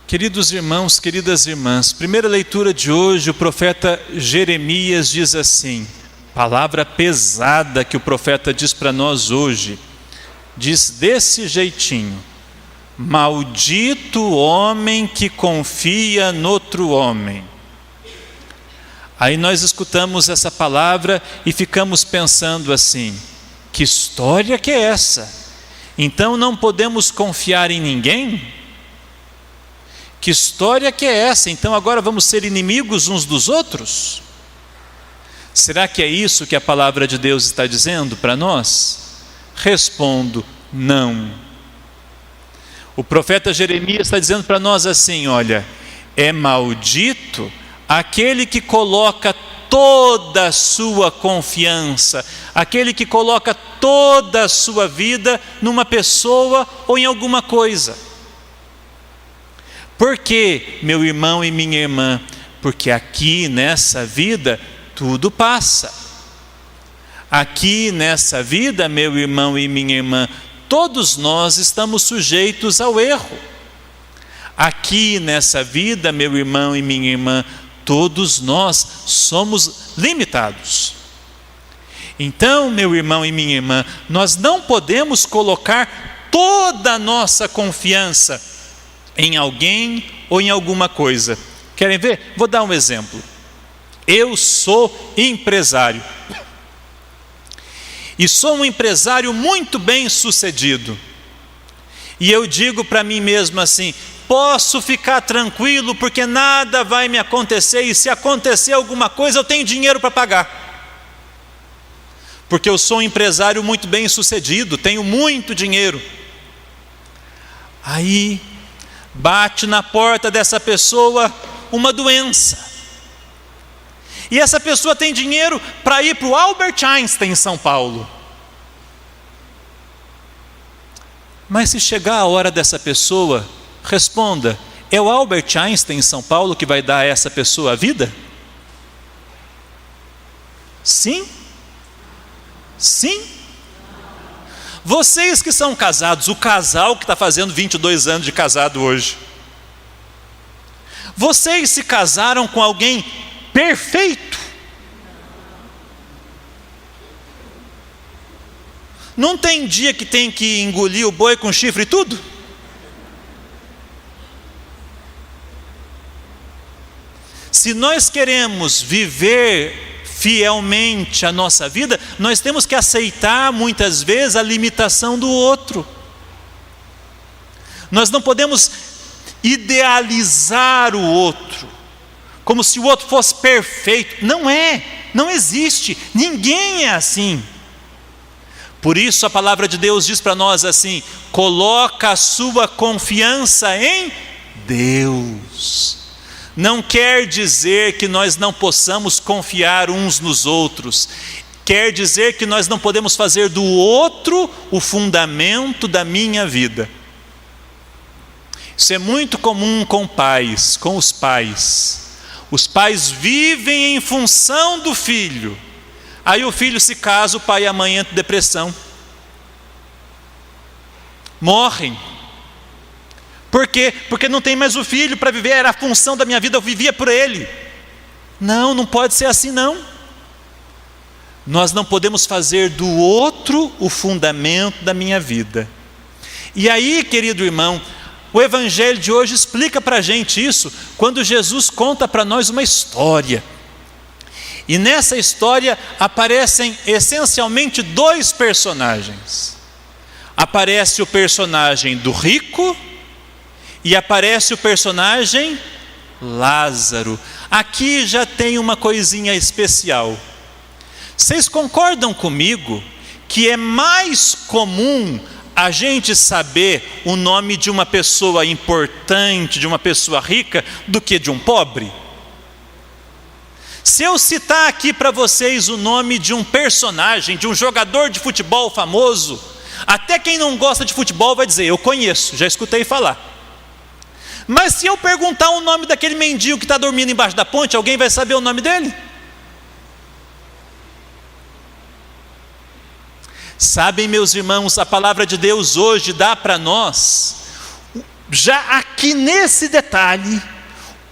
Queridos irmãos, queridas irmãs, primeira leitura de hoje, o profeta Jeremias diz assim, palavra pesada que o profeta diz para nós hoje, diz desse jeitinho: maldito o homem que confia noutro homem. Aí nós escutamos essa palavra e ficamos pensando assim, que história que é essa? Então não podemos confiar em ninguém? Que história que é essa? Então agora vamos ser inimigos uns dos outros? Será que é isso que a palavra de Deus está dizendo para nós? Respondo, não. O profeta Jeremias está dizendo para nós assim, olha, é maldito aquele que coloca toda a sua confiança, aquele que coloca toda a sua vida numa pessoa ou em alguma coisa. Por quê, meu irmão e minha irmã? Porque aqui nessa vida tudo passa. Aqui nessa vida, meu irmão e minha irmã, todos nós estamos sujeitos ao erro. Aqui nessa vida, meu irmão e minha irmã, todos nós somos limitados. Então, meu irmão e minha irmã, nós não podemos colocar toda a nossa confiança em alguém ou em alguma coisa. Querem ver? Vou dar um exemplo. Eu sou empresário. E sou um empresário muito bem sucedido. E eu digo para mim mesmo assim, posso ficar tranquilo porque nada vai me acontecer, e se acontecer alguma coisa eu tenho dinheiro para pagar. Porque eu sou um empresário muito bem sucedido, tenho muito dinheiro. Aí bate na porta dessa pessoa uma doença. E essa pessoa tem dinheiro para ir para o Albert Einstein em São Paulo. Mas se chegar a hora dessa pessoa, responda, é o Albert Einstein em São Paulo que vai dar a essa pessoa a vida? Sim? Sim? Vocês que são casados, o casal que está fazendo 22 anos de casado hoje, vocês se casaram com alguém perfeito? Não tem dia que tem que engolir o boi com chifre e tudo? Se nós queremos viver fielmente a nossa vida, nós temos que aceitar muitas vezes a limitação do outro. Nós não podemos idealizar o outro, como se o outro fosse perfeito. Não é, não existe, ninguém é assim. Por isso a palavra de Deus diz para nós assim, coloca a sua confiança em Deus. Não quer dizer que nós não possamos confiar uns nos outros. Quer dizer que nós não podemos fazer do outro o fundamento da minha vida. Isso é muito comum com pais, com os pais. Os pais vivem em função do filho. Aí o filho se casa, o pai e a mãe entram em depressão. Morrem. Por quê? Porque não tem mais o filho para viver, era a função da minha vida, eu vivia por ele. Não, não pode ser assim não. Nós não podemos fazer do outro o fundamento da minha vida. E aí, querido irmão, o evangelho de hoje explica para a gente isso, quando Jesus conta para nós uma história. E nessa história aparecem essencialmente dois personagens. Aparece o personagem do rico e aparece o personagem Lázaro. Aqui já tem uma coisinha especial. Vocês concordam comigo que é mais comum a gente saber o nome de uma pessoa importante, de uma pessoa rica, do que de um pobre? Se eu citar aqui para vocês o nome de um personagem, de um jogador de futebol famoso, até quem não gosta de futebol vai dizer, eu conheço, já escutei falar. Mas se eu perguntar o nome daquele mendigo que está dormindo embaixo da ponte, alguém vai saber o nome dele? Sabem, meus irmãos, a palavra de Deus hoje dá para nós Já aqui nesse detalhe,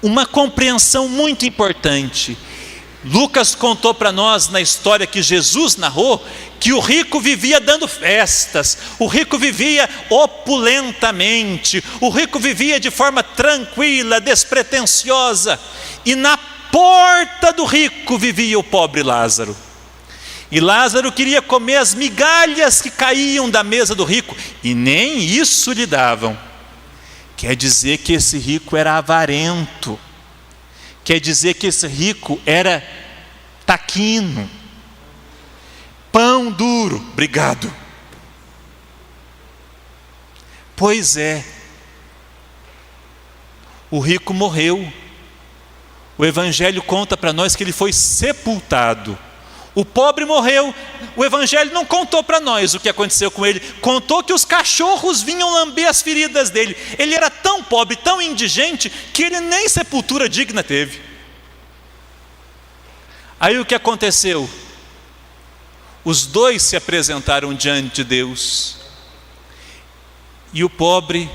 uma compreensão muito importante. Lucas contou para nós na história que Jesus narrou, que o rico vivia dando festas, o rico vivia opulentamente, o rico vivia de forma tranquila, despretensiosa, e na porta do rico vivia o pobre Lázaro. E Lázaro queria comer as migalhas que caíam da mesa do rico, e nem isso lhe davam. Quer dizer que esse rico era avarento, quer dizer que esse rico era taquino, pão duro, obrigado. Pois é, o rico morreu. O Evangelho conta para nós que ele foi sepultado. O pobre morreu. O Evangelho não contou para nós o que aconteceu com ele. Contou que os cachorros vinham lamber as feridas dele. Ele era tão pobre, tão indigente, que ele nem sepultura digna teve. Aí o que aconteceu? Os dois se apresentaram diante de Deus. E o pobre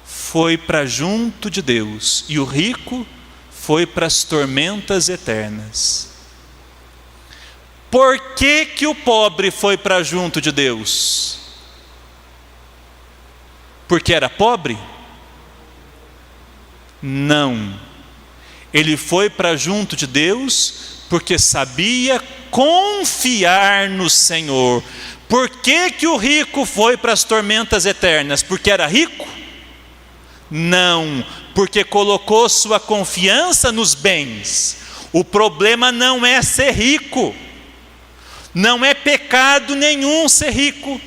foi para junto de Deus. E o rico foi para as tormentas eternas. Por que que o pobre foi para junto de Deus? Porque era pobre? Não. Ele foi para junto de Deus porque sabia confiar no Senhor. Por que que o rico foi para as tormentas eternas? Porque era rico? Não, porque colocou sua confiança nos bens. O problema não é ser rico. Não é pecado nenhum ser rico.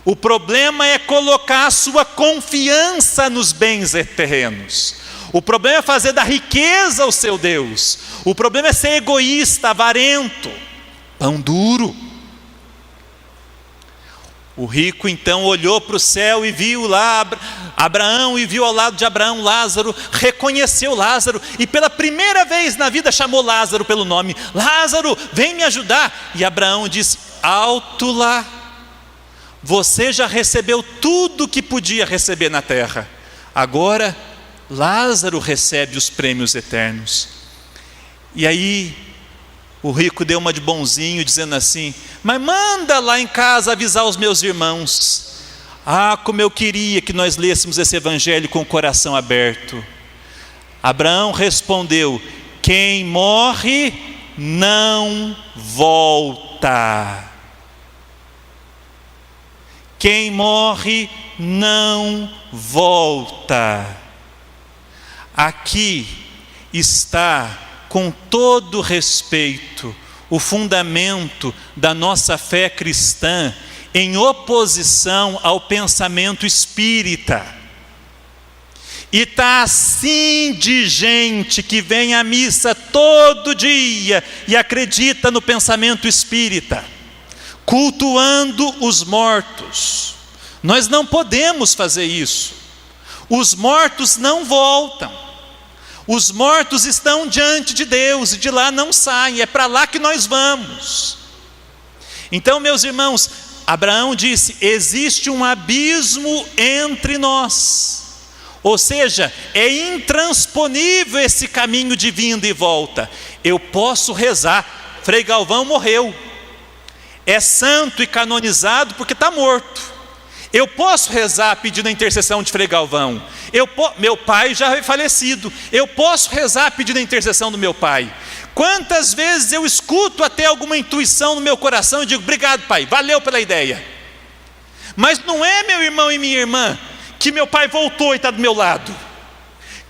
O problema é colocar a sua confiança nos bens terrenos. O problema é fazer da riqueza o seu Deus. O problema é ser egoísta, avarento, pão duro. O rico então olhou para o céu e viu lá Abraão, e viu ao lado de Abraão Lázaro, reconheceu Lázaro, e pela primeira vez na vida chamou Lázaro pelo nome. Lázaro, vem me ajudar. E Abraão disse: alto lá, você já recebeu tudo que podia receber na terra, agora Lázaro recebe os prêmios eternos. E aí o rico deu uma de bonzinho, dizendo assim: mas manda lá em casa avisar os meus irmãos. Ah, como eu queria que nós lêssemos esse evangelho com o coração aberto. Abraão respondeu: quem morre não volta. Quem morre não volta. Aqui está, com todo respeito, o fundamento da nossa fé cristã, em oposição ao pensamento espírita. E está assim de gente que vem à missa todo dia e acredita no pensamento espírita, cultuando os mortos. Nós não podemos fazer isso. Os mortos não voltam. Os mortos estão diante de Deus e de lá não saem. É para lá que nós vamos. Então, meus irmãos, Abraão disse: existe um abismo entre nós. Ou seja, é intransponível esse caminho de vinda e volta. Eu posso rezar. Frei Galvão morreu. É santo e canonizado porque está morto. Eu posso rezar pedindo a intercessão de Frei Galvão. Meu pai já é falecido. Eu posso rezar pedindo a intercessão do meu pai. Quantas vezes eu escuto até alguma intuição no meu coração e digo: obrigado, pai, valeu pela ideia. Mas não é, meu irmão e minha irmã, que meu pai voltou e está do meu lado.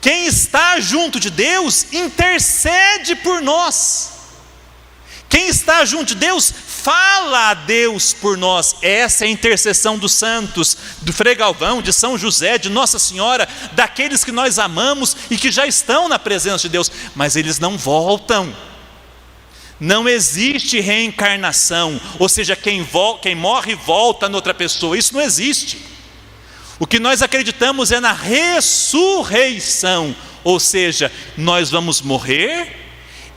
Quem está junto de Deus intercede por nós. Quem está junto de Deus fala a Deus por nós. Essa é a intercessão dos santos, do Frei Galvão, de São José, de Nossa Senhora, daqueles que nós amamos e que já estão na presença de Deus, mas eles não voltam. Não existe reencarnação, ou seja, quem morre volta noutra pessoa. Isso não existe. O que nós acreditamos é na ressurreição, ou seja, nós vamos morrer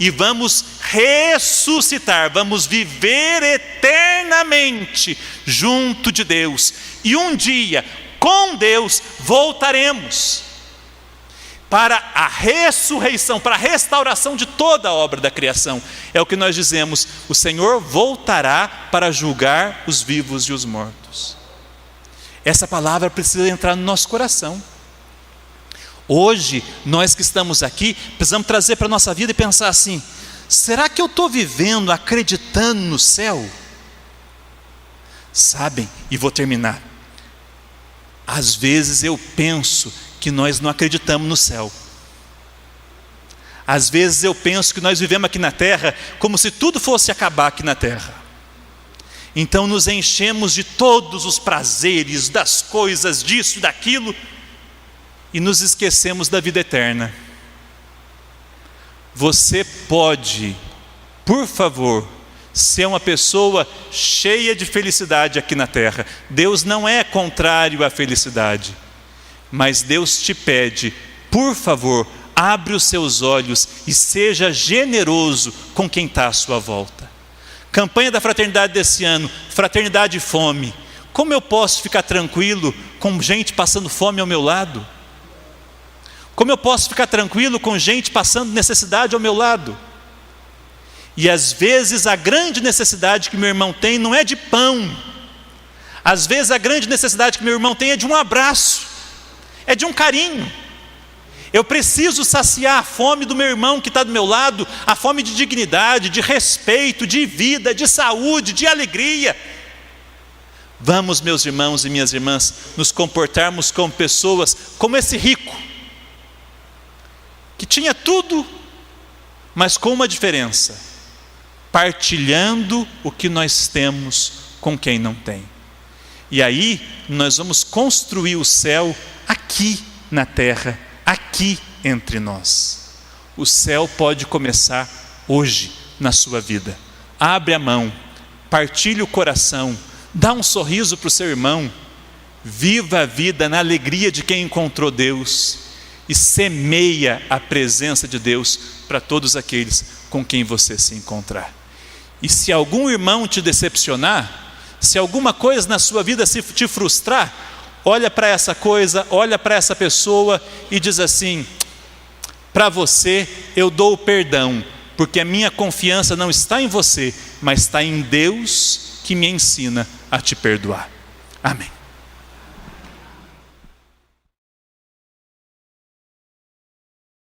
e vamos ressuscitar, vamos viver eternamente junto de Deus. E um dia, com Deus voltaremos para a ressurreição, para a restauração de toda a obra da criação. É o que nós dizemos: o Senhor voltará para julgar os vivos e os mortos. Essa palavra precisa entrar no nosso coração. Hoje, nós que estamos aqui, precisamos trazer para a nossa vida e pensar assim: será que eu estou vivendo, acreditando no céu? Sabem, e vou terminar, às vezes eu penso que nós não acreditamos no céu. Às vezes eu penso que nós vivemos aqui na terra como se tudo fosse acabar aqui na terra. Então nos enchemos de todos os prazeres, das coisas, disso e daquilo, e nos esquecemos da vida eterna. Você pode, por favor, ser uma pessoa cheia de felicidade aqui na terra. Deus não é contrário à felicidade, mas Deus te pede, por favor, abre os seus olhos e seja generoso com quem está à sua volta. Campanha da fraternidade desse ano, fraternidade e fome. Como eu posso ficar tranquilo com gente passando fome ao meu lado? Como eu posso ficar tranquilo com gente passando necessidade ao meu lado? E às vezes a grande necessidade que meu irmão tem não é de pão. Às vezes a grande necessidade que meu irmão tem é de um abraço, é de um carinho. Eu preciso saciar a fome do meu irmão que está do meu lado, a fome de dignidade, de respeito, de vida, de saúde, de alegria. Vamos, meus irmãos e minhas irmãs, nos comportarmos como pessoas, como esse rico, que tinha tudo, mas com uma diferença: partilhando o que nós temos com quem não tem. E aí nós vamos construir o céu aqui na terra, aqui entre nós. O céu pode começar hoje na sua vida. Abre a mão, partilhe o coração, dá um sorriso para o seu irmão, viva a vida na alegria de quem encontrou Deus e semeia a presença de Deus para todos aqueles com quem você se encontrar. E se algum irmão te decepcionar, se alguma coisa na sua vida te frustrar, olha para essa coisa, olha para essa pessoa e diz assim: para você eu dou o perdão, porque a minha confiança não está em você, mas está em Deus que me ensina a te perdoar. Amém.